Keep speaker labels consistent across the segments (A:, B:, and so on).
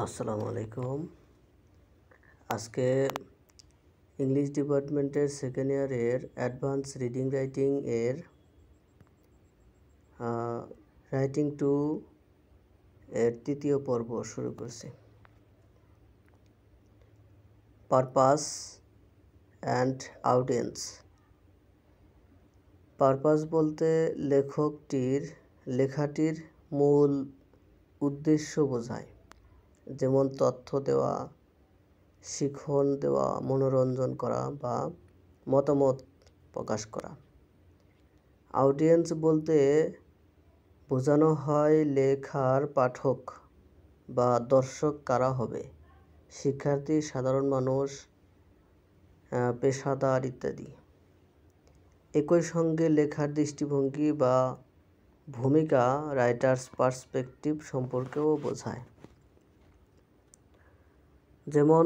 A: আসসালামু আলাইকুম। আজকে ইংলিশ ডিপার্টমেন্টের সেকেন্ড ইয়ারের অ্যাডভান্স রিডিং রাইটিং এর রাইটিং টু এর তৃতীয় পর্ব শুরু করছি। Purpose and audience. পারপাস বলতে লেখাটির মূল উদ্দেশ্য বোঝায়, যেমন তথ্য দেওয়া, শিখন দেওয়া, মনোরঞ্জন করা বা মতামত প্রকাশ করা। অডিয়েন্স বলতে বোঝানো হয় লেখার পাঠক বা দর্শক কারা হবে, শিক্ষার্থী, সাধারণ মানুষ, পেশাদার ইত্যাদি। একই সঙ্গে লেখার দৃষ্টিভঙ্গি বা ভূমিকা, রাইটার্স পার্সপেক্টিভ সম্পর্কেও বোঝায়। যেমন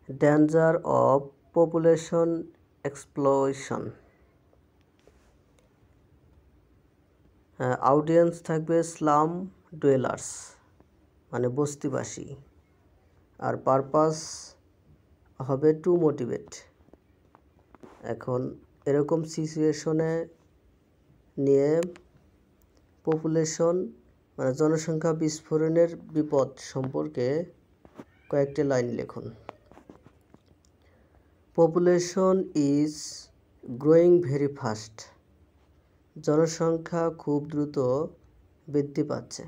A: ডেঞ্জার অফ পপুলেশন এক্সপ্লয়শন। অডিয়েন্স থাকবে স্লাম ডুয়েলার্স মানে বস্তিবাসী, আর পারপাস হবে টু মোটিভেট। এখন এরকম সিচুয়েশনে নিয়ে পপুলেশন মানে জনসংখ্যা বিস্ফোরণের বিপদ সম্পর্কে কয়েকটি লাইন লিখুন। Population is growing very fast. জনসংখ্যা খুব দ্রুত বৃদ্ধি পাচ্ছে।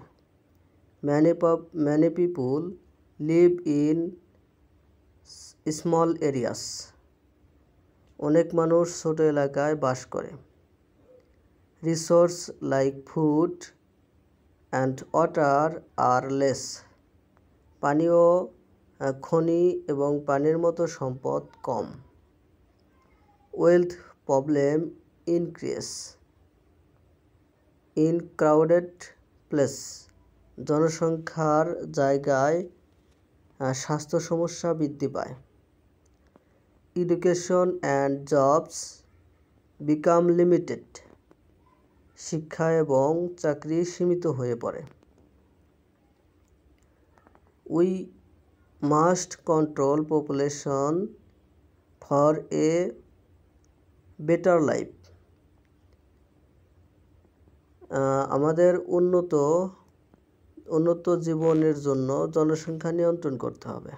A: Many people live in small areas. অনেক মানুষ ছোট এলাকায় বাস করে। Resource like food and water are less. পানীয়, খনি এবং পানির মতো সম্পদ কম। Health problem increase in crowded place. জনসংখ্যার জায়গায় স্বাস্থ্য সমস্যা বৃদ্ধি পায়। Education and jobs become limited. শিক্ষা এবং চাকরি সীমিত হয়ে পড়ে। We must control population for a better life. আমাদের উন্নত জীবনের জন্য জনসংখ্যা নিয়ন্ত্রণ করতে হবে।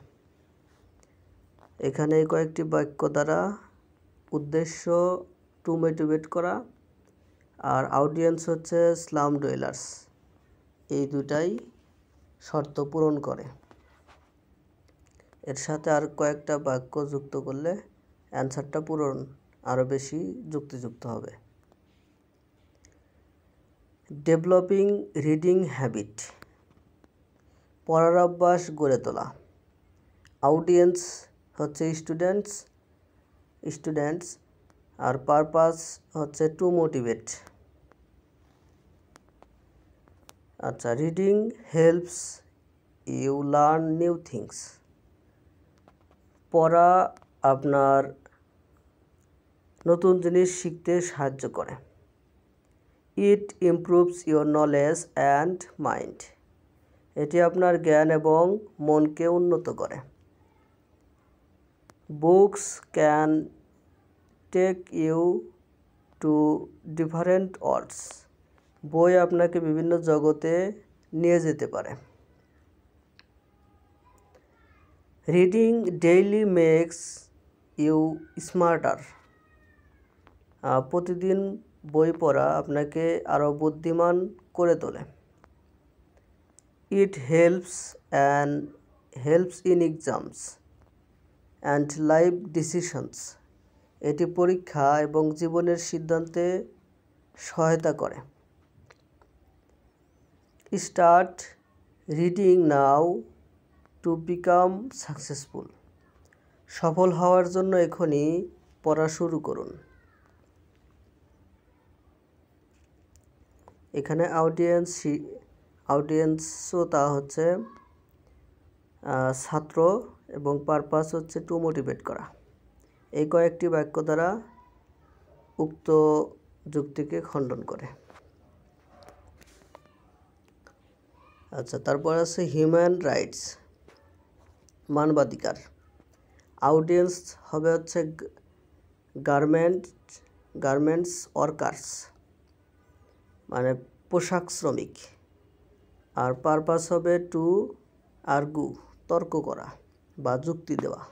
A: এখানে কয়েকটি বাক্য দ্বারা উদ্দেশ্য টু মোটিভেট করা, আর অডিয়েন্স হচ্ছে স্লাম ডুয়েলার্স, এই দুটাই শর্ত পূরণ করে। এর সাথে আর কয়েকটা বাক্য যুক্ত করলে অ্যান্সারটা পূরণ আরও বেশি যুক্তিযুক্ত হবে। Developing reading habit. পড়ার অভ্যাস গড়ে তোলা। অডিয়েন্স হচ্ছে স্টুডেন্টস আর পারপাস হচ্ছে টু মোটিভেট। আচ্ছা, reading helps you learn new things. পড়া আপনার নতুন জিনিস শিখতে সাহায্য করে। It improves your knowledge and mind. এটি আপনার জ্ঞান এবং মনকে উন্নত করে। Books can take you to different worlds. বই আপনাকে বিভিন্ন জগতে নিয়ে যেতে পারে। Reading daily makes you smarter. প্রতিদিন বই পড়া আপনাকে আরও বুদ্ধিমান করে তোলে। It helps in exams and life decisions. এটি পরীক্ষা এবং জীবনের সিদ্ধান্তে সহায়তা করে। Start reading now to become successful. সফল হওয়ার জন্য এখনই পড়া শুরু করুন। এখানে অডিয়েন্স শ্রোতা হচ্ছে ছাত্র এবং পারপাস হচ্ছে টু মোটিভেট করা। এই কয়েকটি বাক্য দ্বারা উক্ত যুক্তিকে খণ্ডন করে। আচ্ছা, তারপর আছে হিউম্যান রাইটস, মানবাধিকার। অডিয়েন্স হবে হচ্ছে গার্মেন্টস ওয়ার্কার্স, মানে পোশাক শ্রমিক। আর পারপাস হবে টু আর্গু, তর্ক করা বা যুক্তি দেওয়া।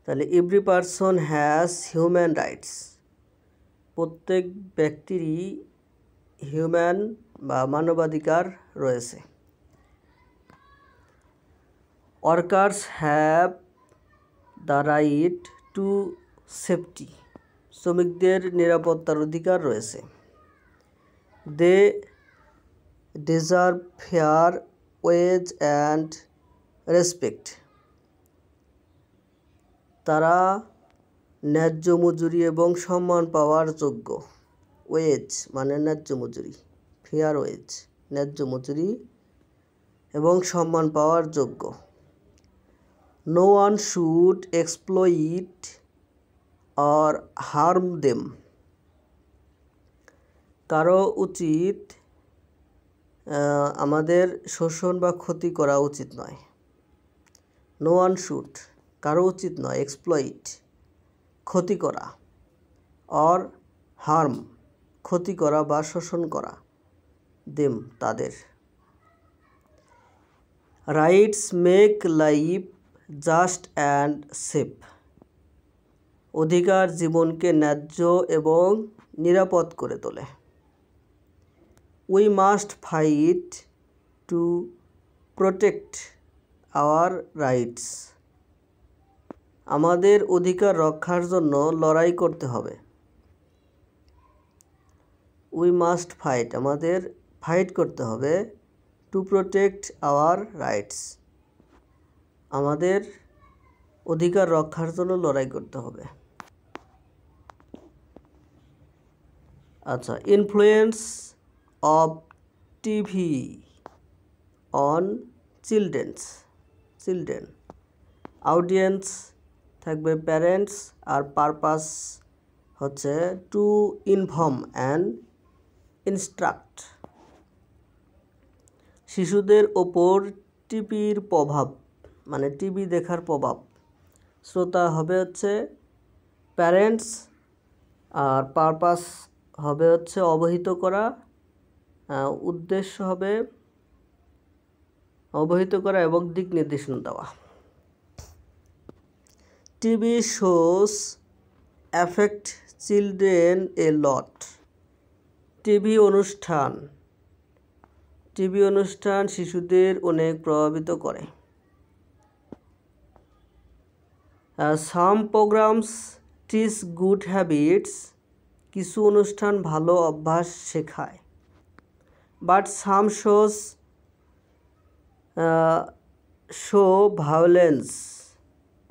A: তাহলে every person has human rights, প্রত্যেক ব্যক্তিরই হিউম্যান বা মানবাধিকার রয়েছে। Workers have the right to safety, শ্রমিকদের নিরাপত্তার অধিকার রয়েছে। They deserve fair wage and respect, তারা ন্যায্য মজুরি এবং সম্মান পাওয়ার যোগ্য। ওয়েজ মানে ন্যায্য মজুরি, ফেয়ার ওয়েজ ন্যায্য মজুরি এবং সম্মান পাওয়ার যোগ্য। No one should exploit or harm them, কারো উচিত আমাদের শোষণ বা ক্ষতি করা উচিত নয়। নো ওয়ান শুড, কারো উচিত নয়, এক্সপ্লয়েট ক্ষতি করা, অর হার্ম ক্ষতি করা বা শোষণ করা, দেম তাদের। Rights make life just and safe, অধিকার জীবনকে ন্যায্য এবং নিরাপদ করে তোলে। We must fight to protect our rights, আমাদের অধিকার রক্ষার জন্য লড়াই করতে হবে। উই মাস্ট ফাইট, আমাদের ফাইট করতে হবে। টু প্রোটেক্ট আওয়ার রাইটস, আমাদের অধিকার রক্ষার জন্য লড়াই করতে হবে। আচ্ছা, influence of TV on children. Audience থাকবে প্যারেন্টস, আর পারপাস হচ্ছে টু ইনফর্ম অ্যান্ড ইনস্ট্রাক্ট। শিশুদের ওপর টিভির প্রভাব, মানে টিভি দেখার প্রভাব। শ্রোতা হবে হচ্ছে প্যারেন্টস, আর পারপাস হবে হচ্ছে অবহিত করা, উদ্দেশ্য হবে অবহিত করা এবং দিক নির্দেশনা দেওয়া। TV shows affect children a lot, TV অনুষ্ঠান শিশুদের অনেক প্রভাবিত করে। Some programs teach good habits, কিছু অনুষ্ঠান ভালো অভ্যাস শেখায়। But some shows show violence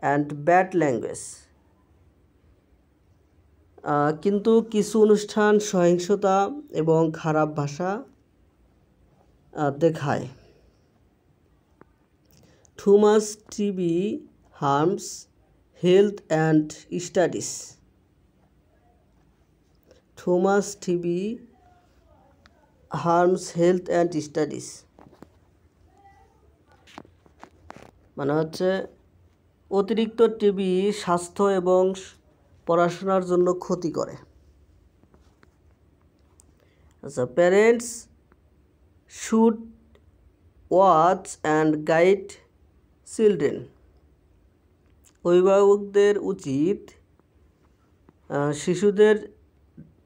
A: and bad language, কিন্তু কিছু অনুষ্ঠান সহিংসতা এবং খারাপ ভাষা দেখায়। Too much TV harms health and studies, too much TV harms health and studies, মানে হচ্ছে অতিরিক্ত টিভি স্বাস্থ্য এবং পড়াশোনার জন্য ক্ষতি করে। আচ্ছা, parents should watch and guide children, অভিভাবকদের উচিত শিশুদের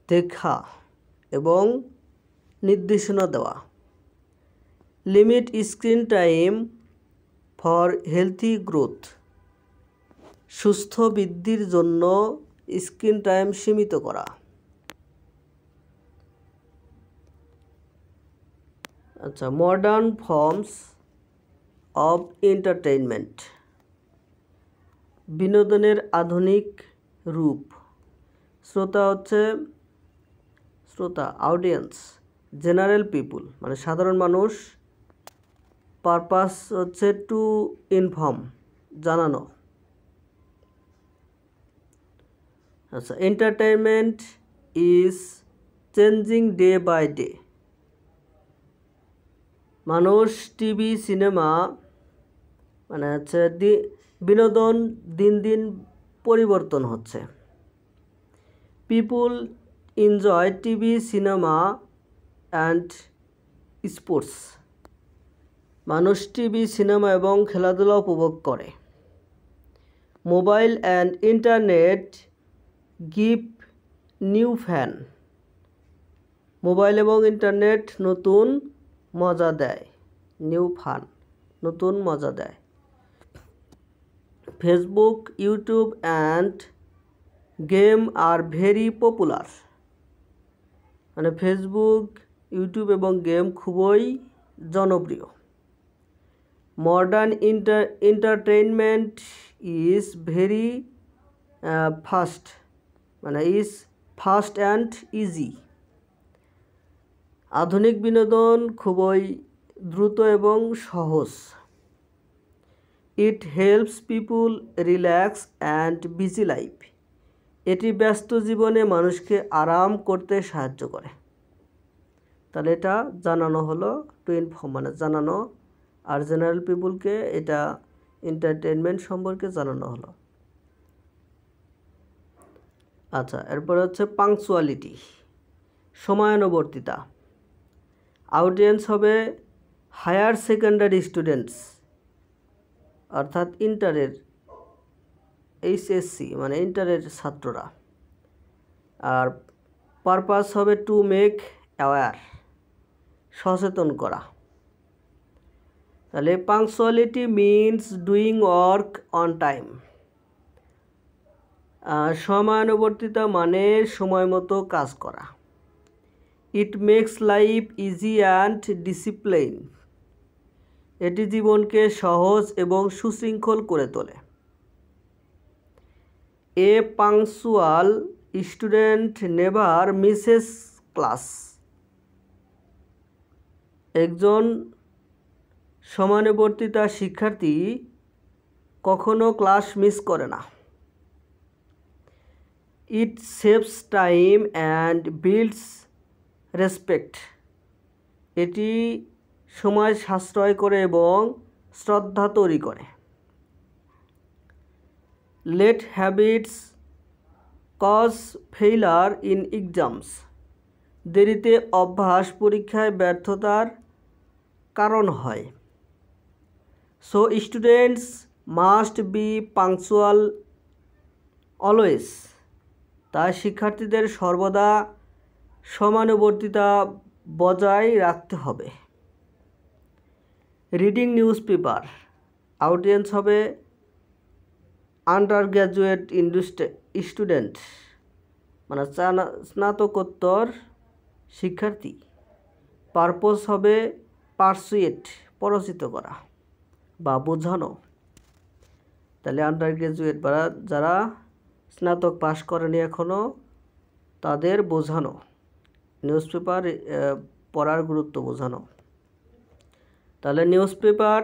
A: দেখা এবং নির্দেশনা দেওয়া। Limit screen time for healthy growth, সুস্থ বৃদ্ধির জন্য স্ক্রিন টাইম সীমিত করা। আচ্ছা, মডার্ন ফর্মস অফ এন্টারটেইনমেন্ট, বিনোদনের আধুনিক রূপ। শ্রোতা অডিয়েন্স, জেনারেল পিপুল মানে সাধারণ মানুষ। পারপাস হচ্ছে টু ইনফর্ম, জানানো। আচ্ছা, entertainment is changing day by day, মানুষ টিভি সিনেমা মানে হচ্ছে বিনোদন দিন দিন পরিবর্তন হচ্ছে। People enjoy TV cinema and sports. মানুষ টিভি সিনেমা এবং খেলাধুলা উপভোগ করে। Mobile and internet give new fun. Mobile এবং ইন্টারনেট নতুন মজা দেয়। নিউ ফান, নতুন মজা দেয়। Facebook, YouTube and game are very popular. মানে ফেসবুক, ইউটিউব এবং গেম খুবই জনপ্রিয়। Modern entertainment is very fast, মানে ইজ ফাস্ট অ্যান্ড ইজি। আধুনিক বিনোদন খুবই দ্রুত এবং সহজ। It helps people relax and busy life. এটি ব্যস্ত জীবনে মানুষকে আরাম করতে সাহায্য করে। তাহলে এটা জানানো হলো, টু ইনফর্ম মানে জানানো, আর জেনারেল পিপুলকে এটা এন্টারটেনমেন্ট সম্পর্কে জানানো হলো। আচ্ছা, এরপর হচ্ছে পাংচুয়ালিটি, সময়ানুবর্তিতা। অডিয়েন্স হবে হায়ার সেকেন্ডারি স্টুডেন্টস, অর্থাৎ ইন্টারের এইচএসসি মানে ইন্টারের ছাত্ররা। আর পারপাস হবে টু মেক অ্যাওয়্যার, সচেতন করা। তাহলে punctuality means doing work on time. সময়ানুবর্তিতা মানে সময় মতো কাজ করা। It makes life easy and discipline. এটি জীবনকে সহজ এবং সুশৃঙ্খল করে তোলে। A punctual student never misses class. একজন সময়ানুবর্তিতা শিক্ষার্থী কখনো ক্লাস মিস করে না। It saves time and builds respect. এটি সময় সাশ্রয় করে এবং শ্রদ্ধা তৈরি করে। Late habits cause failure in exams. দেরিতে অভ্যাস পরীক্ষায় ব্যর্থতার কারণ হয়। So students must be punctual always. তাই শিক্ষার্থীদের সর্বদা সময়ানুবর্তিতা বজায় রাখতে হবে। Reading newspaper. অডিয়েন্স হবে আন্ডার গ্র্যাজুয়েট স্টুডেন্ট, মানে স্নাতকোত্তর শিক্ষার্থী। পারপোজ হবে পারসুয়েট, পরিচিত করা বা বোঝানো। তাহলে আন্ডার গ্র্যাজুয়েট বা যারা স্নাতক পাশ করেনি এখনও, তাদের বোঝানো, নিউজ পেপার পড়ার গুরুত্ব বোঝানো। তাহলে news paper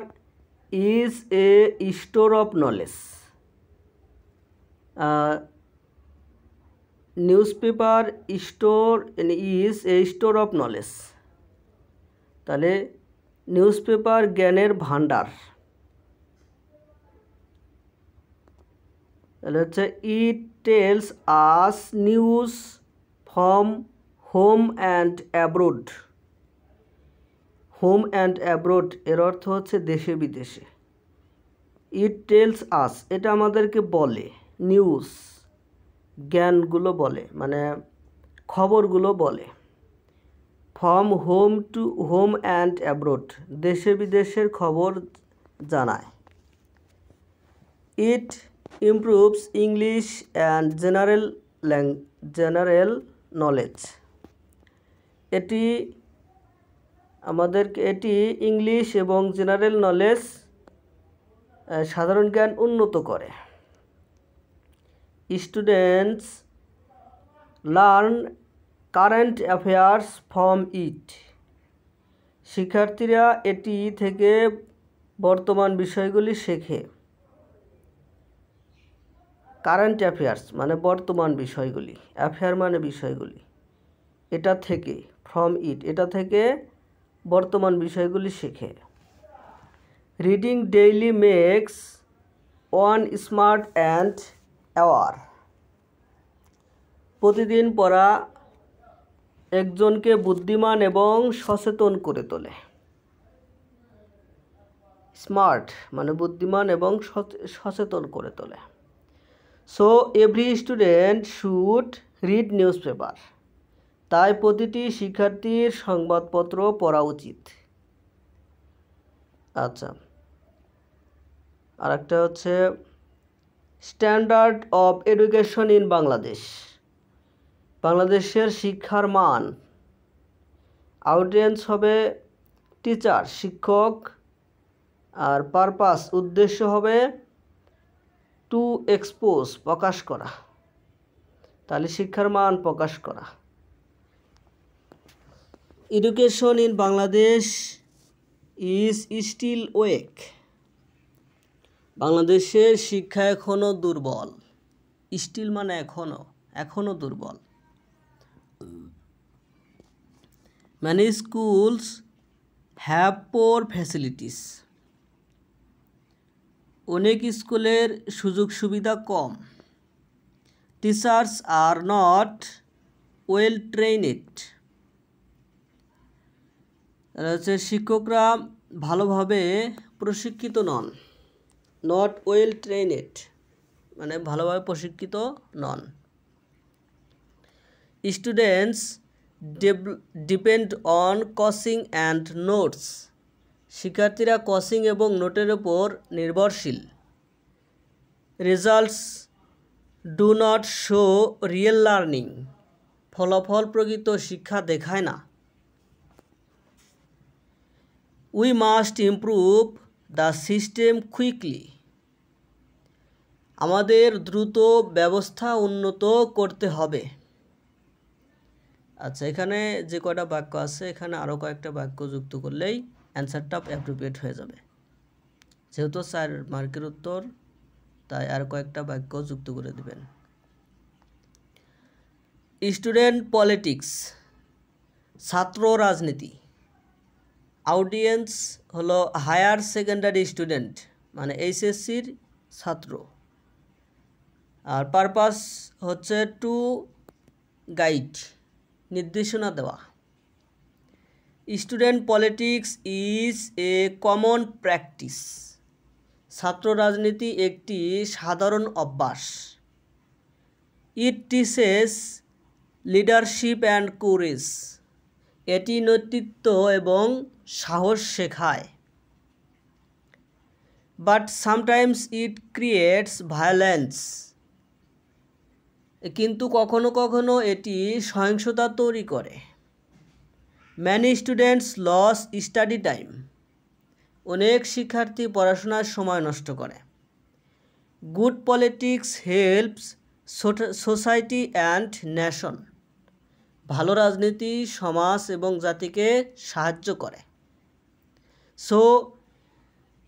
A: is a store of knowledge. News paper is a store of knowledge. তাহলে নিউজ পেপার জ্ঞানের ভাণ্ডার। তাহলে হচ্ছে it tells us news from home and abroad. Home and abroad এর অর্থ হচ্ছে দেশে বিদেশে। ইট টেলস আস, এটা আমাদেরকে বলে, নিউজ জ্ঞানগুলো বলে, মানে খবরগুলো বলে। From home to home and abroad, দেশে বিদেশের খবর জানায়। It improves English and general knowledge. এটি ইংলিশ এবং জেনারেল নলেজ, সাধারণ জ্ঞান উন্নত করে। Students learn current affairs from it. শিক্ষার্থীরা এটি থেকে বর্তমান বিষয়গুলি শেখে। কারেন্ট অ্যাফেয়ার্স মানে বর্তমান বিষয়গুলি, অ্যাফেয়ার মানে বিষয়গুলি। এটা থেকে, ফ্রম ইট এটা থেকে বর্তমান বিষয়গুলি শেখে। Reading daily makes one smart and aware. প্রতিদিন পড়া একজনকে বুদ্ধিমান এবং সচেতন করে তোলে। স্মার্ট মানে বুদ্ধিমান এবং সচেতন করে তোলে। So every student should read news paper. তাই প্রতিটি শিক্ষার্থীর সংবাদপত্র পড়া উচিত। আচ্ছা, আর একটা হচ্ছে standard of education in Bangladesh. বাংলাদেশের শিক্ষার মান। অডিয়েন্স হবে টিচার, শিক্ষক, আর পারপাস উদ্দেশ্য হবে টু এক্সপোজ প্রকাশ করা। তাহলে শিক্ষার মান প্রকাশ করা। Education in Bangladesh is still weak. বাংলাদেশের শিক্ষা এখনও দুর্বল। স্টিল মানে এখনও দুর্বল। Many schools have poor facilities. অনেক স্কুলের সুযোগ সুবিধা কম। Teachers are not well trained. শিক্ষকরা ভালোভাবে প্রশিক্ষিত নন। নট ওয়েল ট্রেনেড মানে ভালোভাবে প্রশিক্ষিত নন। Students depend on coaching and notes. শিক্ষার্থীরা কোচিং এবং নোটের উপর নির্ভরশীল। Results do not show real learning. ফলাফল প্রকৃত শিক্ষা দেখায় না। We must improve the system quickly. আমাদের দ্রুত ব্যবস্থা উন্নত করতে হবে। আচ্ছা, এখানে যে কয়টা বাক্য আছে এখানে আরও কয়েকটা বাক্য যুক্ত করলেই অ্যান্সারটা অ্যাপ্রোপ্রিয়েট হয়ে যাবে। যেহেতু 4 মার্কের উত্তর, তাই আর কয়েকটা বাক্য যুক্ত করে দিবেন। স্টুডেন্ট পলিটিক্স, ছাত্র রাজনীতি। অডিয়েন্স হলো হায়ার সেকেন্ডারি স্টুডেন্ট মানে এইচএসসির ছাত্র। আর পারপাস হচ্ছে টু গাইড নির্দেশনা দেওয়া। Student politics is a common practice. ছাত্র রাজনীতি একটি সাধারণ অভ্যাস। It teaches leadership and courage. এটি নেতৃত্ব এবং সাহস শেখায়। But sometimes it creates violence. কিন্তু কখনো কখনো এটি সহিংসতা তৈরি করে। Many students lose study time. অনেক শিক্ষার্থী পড়াশোনার সময় নষ্ট করে। Good politics helps society and nation. ভালো রাজনীতি সমাজ এবং জাতিকে সাহায্য করে। So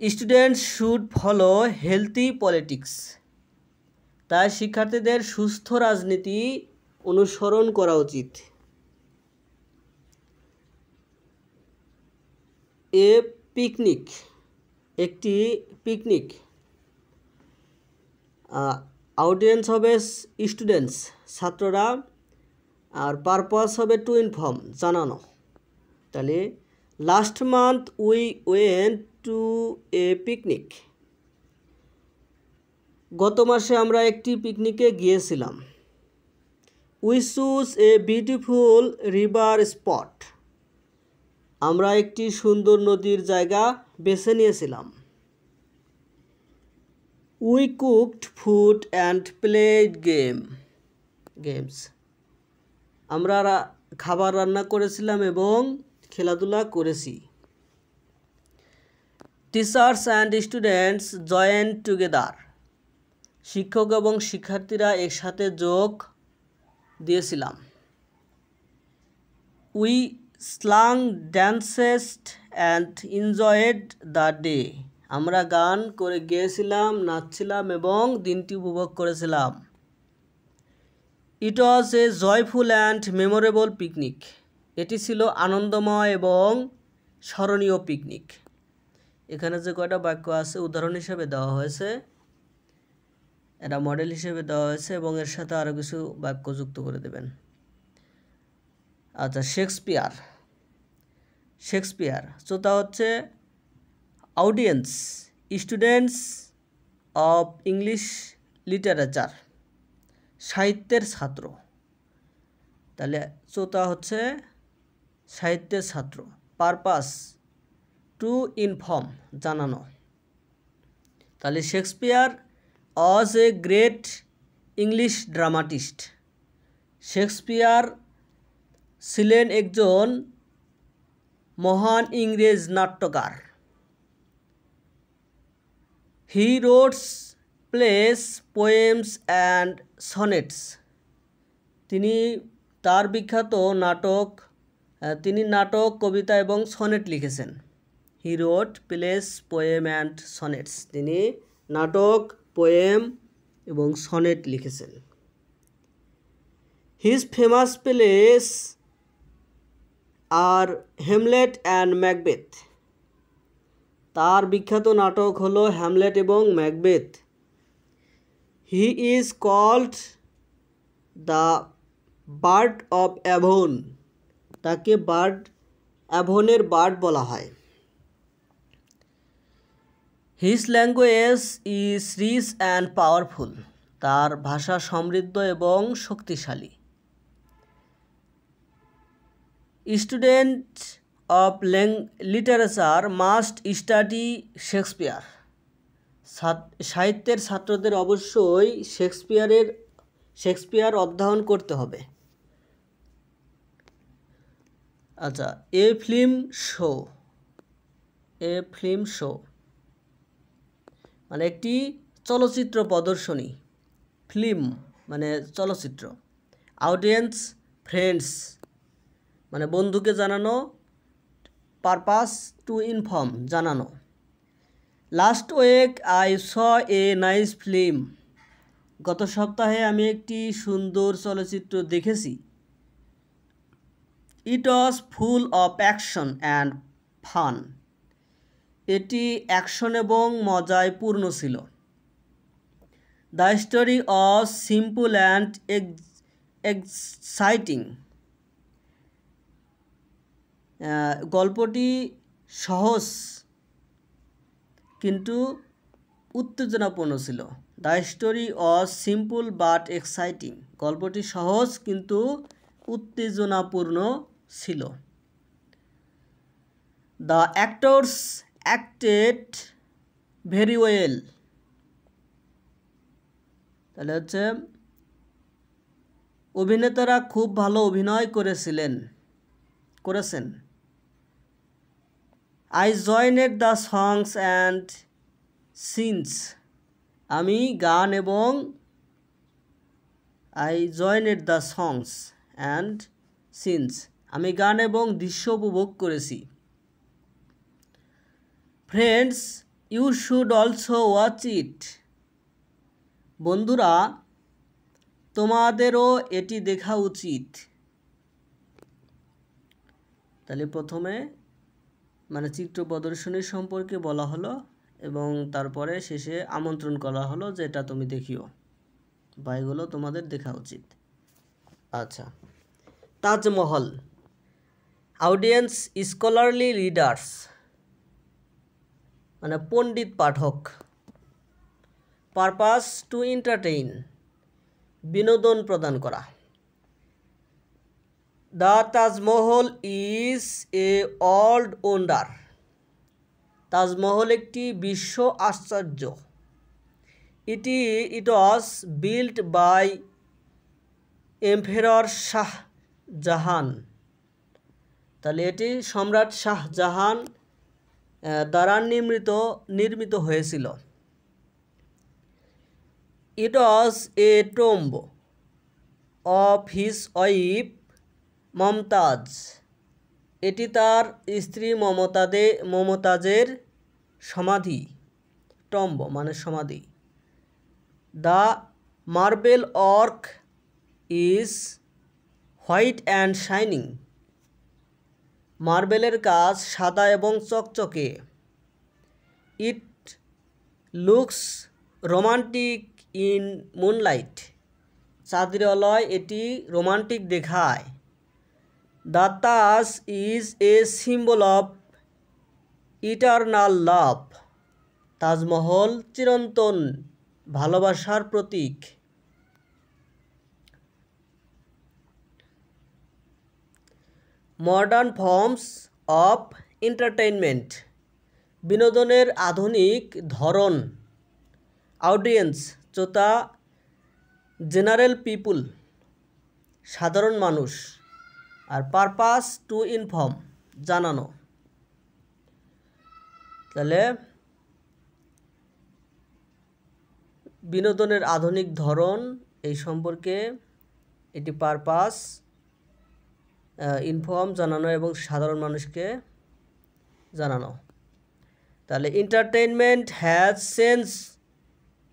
A: students should follow healthy politics. তাই শিক্ষার্থীদের সুস্থ রাজনীতি অনুসরণ করা উচিত। এ পিকনিক, একটি পিকনিক। অডিয়েন্স হবে স্টুডেন্টস ছাত্ররা, আর পারপাস হবে টু ইনফর্ম জানানো। তাহলে last month we went to A picnic. গত মাসে আমরা একটি পিকনিকে গিয়েছিলাম। We choose a beautiful river spot. আমরা একটি সুন্দর নদীর জায়গা বেছে নিয়েছিলাম। We cooked food and played games. আমরা খাবার রান্না করেছিলাম এবং খেলাধুলা করেছি। Teachers and students join together. শিক্ষক এবং শিক্ষার্থীরা একসাথে যোগ দিয়েছিলাম। উই স্লাং danced and enjoyed the day. আমরা গান করে গিয়েছিলাম, নাচছিলাম এবং দিনটি উপভোগ করেছিলাম। It was a joyful and memorable picnic. এটি ছিল আনন্দময় এবং স্মরণীয় পিকনিক। এখানে যে কয়টা বাক্য আছে উদাহরণ হিসেবে দেওয়া হয়েছে, এটা মডেল হিসেবে দেওয়া হয়েছে এবং এর সাথে আরও কিছু বাক্য যুক্ত করে দেবেন। আচ্ছা, শেক্সপিয়ার শ্রোতা হচ্ছে audience, students of English literature, সাহিত্যের ছাত্র। তাহলে শ্রোতা হচ্ছে সাহিত্যের ছাত্র। পারপাস টু ইনফর্ম, জানানো। তাহলে Shakespeare was a great English dramatist. Shakespeare ছিলেন একজন মহান ইংরেজ নাট্যকার। He wrotes plays, poems and sonnets. তিনি তার বিখ্যাত নাটক, কবিতা এবং সনেট লিখেছেন। He wrote plays, poem and sonnets. তিনি নাটক, পোয়েম এবং সনেট লিখেছেন। His famous plays are Hamlet and Macbeth. তার বিখ্যাত নাটক হলো হ্যামলেট এবং Macbeth. He is called the bard of Avon. তাকে অ্যাভনের বার্ড বলা হয়। His language is rich and powerful. তার ভাষা সমৃদ্ধ এবং শক্তিশালী। Student of literature must study Shakespeare. সাহিত্যের ছাত্রদের অবশ্যই শেক্সপিয়ার অধ্যয়ন করতে হবে। আচ্ছা, এ ফিল্ম শো মানে একটি চলচ্চিত্র প্রদর্শনী। ফিল্ম মানে চলচ্চিত্র। অডিয়েন্স, ফ্রেন্ডস মানে বন্ধুকে জানানো। পারপাস টু ইনফর্ম, জানানো। Last week I saw a nice film. গত সপ্তাহে আমি একটি সুন্দর চলচ্চিত্র দেখেছি। It was full of action and fun. এটি অ্যাকশন এবং মজায় পূর্ণ ছিল। The story was simple and exciting. গল্পটি সহজ কিন্তু উত্তেজনাপূর্ণ ছিল। The story was simple but exciting. গল্পটি সহজ কিন্তু উত্তেজনাপূর্ণ ছিল। The actors acted very well. তাহলে হচ্ছে অভিনেতারা খুব ভালো অভিনয় করেছেন। I জয়েনেড the songs and scenes. আমি গান এবং দৃশ্য উপভোগ করেছি। Friends, you should also watch it. বন্ধুরা, তোমাদেরও এটি দেখা উচিত। তাহলে প্রথমে মানে চিত্র প্রদর্শনী সম্পর্কে বলা হলো এবং তারপরে শেষে আমন্ত্রণ করা হলো যে এটা তুমি দেখিও বা এগুলো তোমাদের দেখা উচিত। আচ্ছা, তাজমহল। অডিয়েন্স, স্কলারলি রিডার্স মানে পণ্ডিত পাঠক। পারপাস টু এন্টারটেইন, বিনোদন প্রদান করা। The Taj Mahal is a world wonder. Taj Mahal একটি বিশ্ব আশ্চর্য। It was built by emperor Shah Jahan. তাহলে এটি সম্রাট শাহজাহান দ্বারা নির্মিত হয়েছিল। It was a tomb of his wife Mumtaz. এটি তার স্ত্রী মমতাজের সমাধি। টম্ব মানে সমাধি। The marble work is white and shining. মার্বেলের কাজ সাদা এবং চকচকে। It looks romantic in moonlight. চাঁদের আলোয় এটি রোমান্টিক দেখায়। The Taj is a symbol of eternal love. Taj Mahal চিরন্তন ভালোবাসার প্রতীক। Modern forms of entertainment. বিনোদনের আধুনিক ধরন। অডিয়েন্স শ্রোতা, জেনারেল পিপুল সাধারণ মানুষ, আর পারপাস টু ইনফর্ম জানানো। তাহলে বিনোদনের আধুনিক ধরন এই সম্পর্কে এটি পারপাস ইনফর্ম জানানো এবং সাধারণ মানুষকে জানানো। তাহলে entertainment has change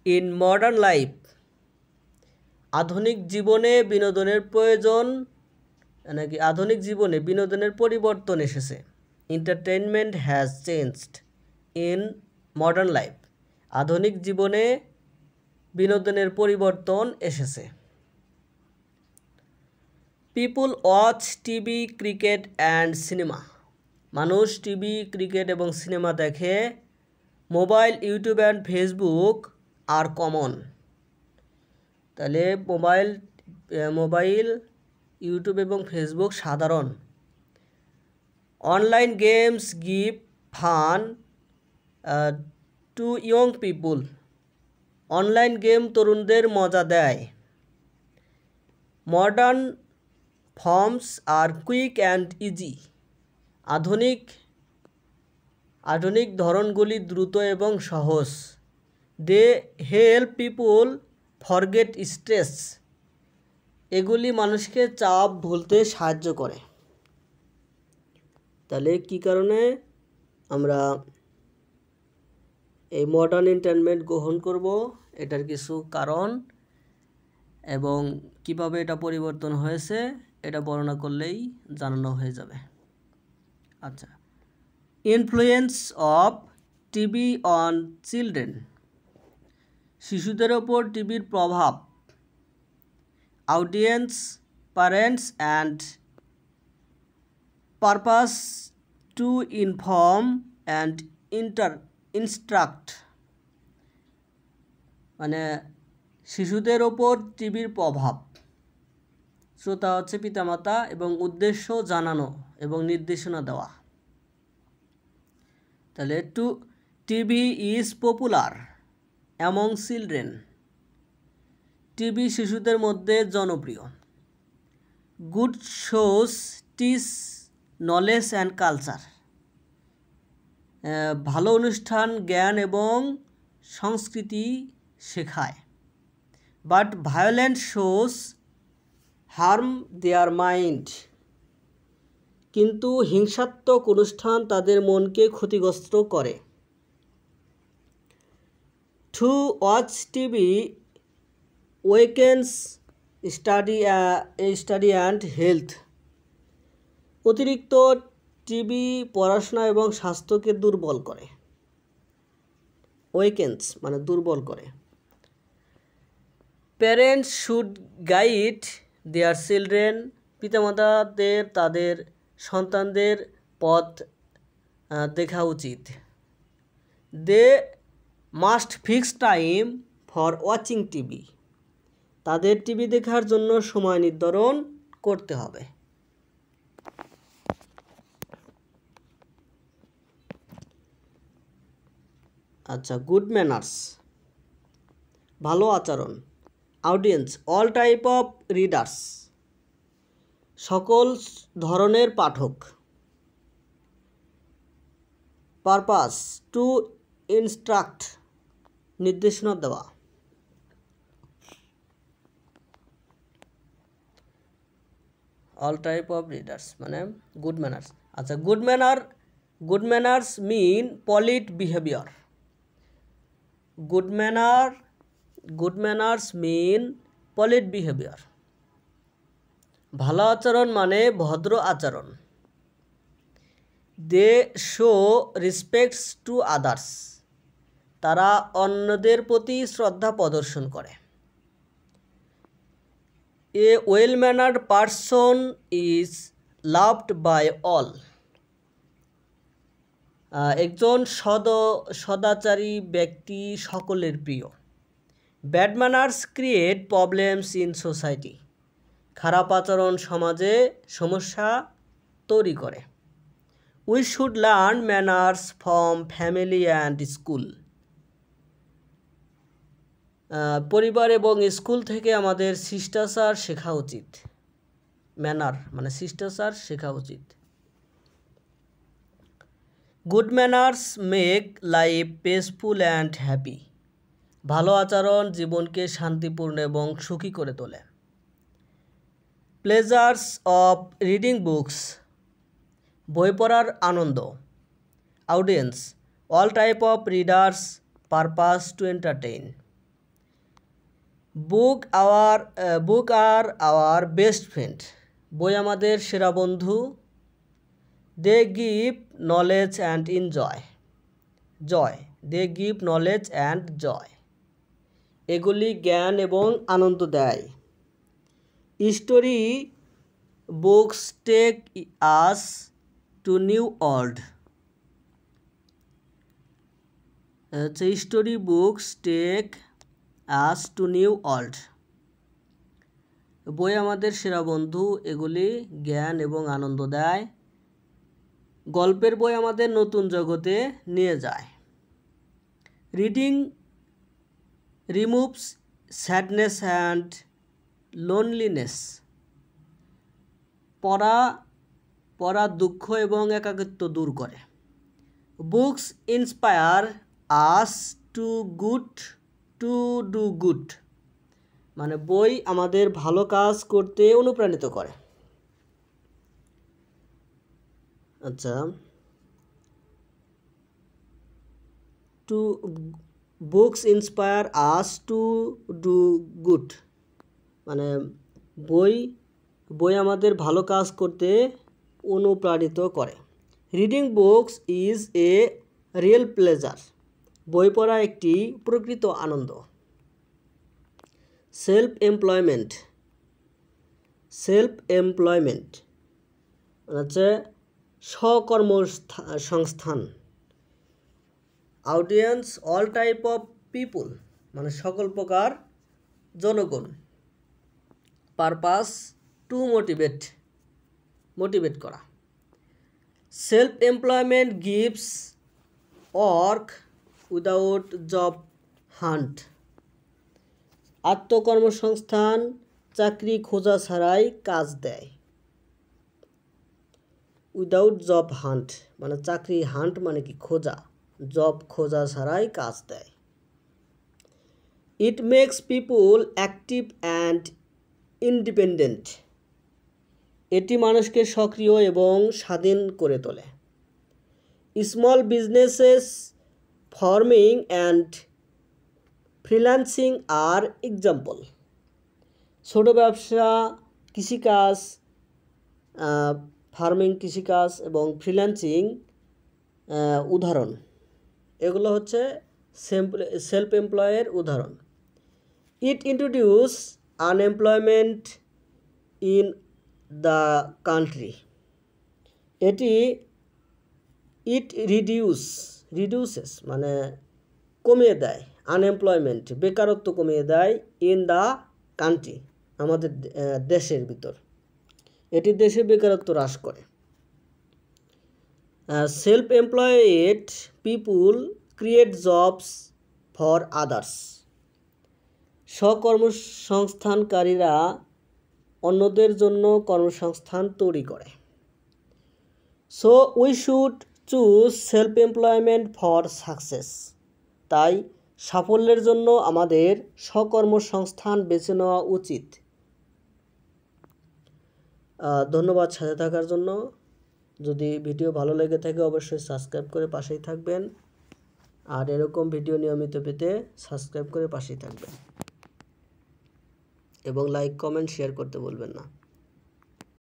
A: in modern life. আধুনিক জীবনে বিনোদনের প্রয়োজন নাকি আধুনিক জীবনে বিনোদনের পরিবর্তন এসেছে। Entertainment has changed in modern life. আধুনিক জীবনে বিনোদনের পরিবর্তন এসেছে। People watch TV, cricket and cinema. মানুষ টিভি, ক্রিকেট এবং সিনেমা দেখে। Mobile, YouTube and Facebook are common. তাহলে মোবাইল, ইউটিউব এবং ফেসবুক সাধারণ। Online games give fun to young people. Online game তরুণদের মজা দেয়। Modern forms are quick and easy. আধুনিক ধরনগুলি দ্রুত এবং সহজ। They help people forget stress. এগুলি মানুষকে চাপ ভুলতে সাহায্য করে। তাহলে কী কারণে আমরা এই মডার্ন এন্টারটেইনমেন্ট গ্রহণ করব, এটার কিছু কারণ এবং কিভাবে এটা পরিবর্তন হয়েছে এটা বর্ণনা করলেই জানানো হয়ে যাবে। আচ্ছা, influence of TV on children. শিশুদের ওপর টিভির প্রভাব। Audience, parents and purpose to inform and instruct. মানে শিশুদের ওপর টিভির প্রভাব। শ্রোতা হচ্ছে পিতামাতা এবং উদ্দেশ্য জানানো এবং নির্দেশনা দেওয়া। তাহলে TV is popular among children. TV শিশুদের মধ্যে জনপ্রিয়। Good shows teach knowledge and culture. ভালো অনুষ্ঠান জ্ঞান এবং সংস্কৃতি শেখায়। But violent shows harm their mind. কিন্তু হিংসাত্মক অনুষ্ঠান তাদের মনকে ক্ষতিগ্রস্ত করে। To watch TV weakens study and health. অতিরিক্ত টিভি পড়াশোনা এবং স্বাস্থ্যকে দুর্বল করে। ওয়েকেন্স মানে দুর্বল করে। Parents should guide their children. পিতামাতাদের তাদের সন্তানদের পথ দেখা উচিত। They must fix time for watching TV. তাদের টিভি দেখার জন্য সময় নির্ধারণ করতে হবে। আচ্ছা, গুড ম্যানার্স ভালো আচরণ। Audience all type of readers সকল ধরনের পাঠক। পারপাস টু ইনস্ট্রাক্ট নির্দেশনা দেওয়া। অল টাইপ অফ রিডার্স মানে গুড ম্যানার্স। আচ্ছা, good manners mean polite behaviour. Good manners mean polite behaviour. ভালো আচরণ মানে ভদ্র আচরণ। They show respects to others, তারা অন্যদের প্রতি শ্রদ্ধা প্রদর্শন করে। A well mannered person is loved by all, একজন সদাচারী ব্যক্তি সকলের প্রিয়। Bad manners create problems in society, খারাপ আচরণ সমাজে সমস্যা তৈরি করে। We should learn manners from family and school, পরিবার এবং স্কুল থেকে আমাদের শিষ্টাচার শেখা উচিত। ম্যানার মানে শিষ্টাচার শেখা উচিত। Good manners make life peaceful and happy, ভালো আচরণ জীবনকে শান্তিপূর্ণ এবং সুখী করে তোলে। প্লেজার্স অফ রিডিং বুকস, বই পড়ার আনন্দ। Audience, all type of readers, purpose to entertain. Book are our best friend, বই আমাদের সেরা বন্ধু। They give knowledge and joy, they give knowledge and joy, এগুলি জ্ঞান এবং আনন্দ দেয়। Story books take us to new world, story books take us to new world, বই আমাদের সেরা বন্ধু, এগুলি জ্ঞান এবং আনন্দ দেয়। গল্পের বই আমাদের নতুন জগতে নিয়ে যায়। Reading removes sadness and loneliness, পড়া দুঃখ এবং একাকিত্ব দূর করে। Books inspire us to do good, মানে বই আমাদের ভালো কাজ করতে অনুপ্রাণিত করে। আচ্ছা, to books inspire us to do good, মানে বই আমাদের ভালো কাজ করতে অনুপ্রাণিত করে। Reading books is a real pleasure, বই পড়া একটি প্রকৃত আনন্দ। সেলফ এমপ্লয়মেন্ট হচ্ছে স্বকর্মসংস্থান। Audience, all type of people, মানে সকল প্রকার জনগণ। পারপাস টু মোটিভেট করা। Self employment gives work without job hunt, আত্মকর্মসংস্থান চাকরি খোঁজা ছাড়াই কাজ দেয়। উইদাউট জব হান্ট মানে চাকরি, হান্ট মানে কি খোঁজা, জব খোঁজা ছাড়াই কাজ দেয়। It makes people active and independent, এটি মানুষকে সক্রিয় এবং স্বাধীন করে তোলে। Small businesses farming and freelancing are example, ছোট ব্যবসা, কৃষিকাজ, ফার্মিং কৃষিকাজ এবং ফ্রিল্যান্সিং উদাহরণ, এগুলো হচ্ছে সেলফ এমপ্লয়ের উদাহরণ। It introduce unemployment in the country, it reduces মানে কমিয়ে দেয়, আনএমপ্লয়মেন্ট বেকারত্ব কমিয়ে দেয়, ইন দ্য কান্ট্রি আমাদের দেশের ভিতর, এটি দেশে বেকারত্ব হ্রাস করে। Self employed people create jobs for others, স্বকর্মসংস্থানকারীরা অন্যদের জন্য কর্মসংস্থান তৈরি করে। So we should choose self employment for success, তাই সাফল্যের জন্য আমাদের স্বকর্মসংস্থান বেছে নেওয়া উচিত। ধন্যবাদ সাথে থাকার জন্য। যদি ভিডিও ভালো লেগে থাকে অবশ্যই সাবস্ক্রাইব করে পাশেই থাকবেন, আর এরকম ভিডিও নিয়মিত পেতে সাবস্ক্রাইব করে পাশেই থাকবেন এবং লাইক কমেন্ট শেয়ার করতে ভুলবেন না।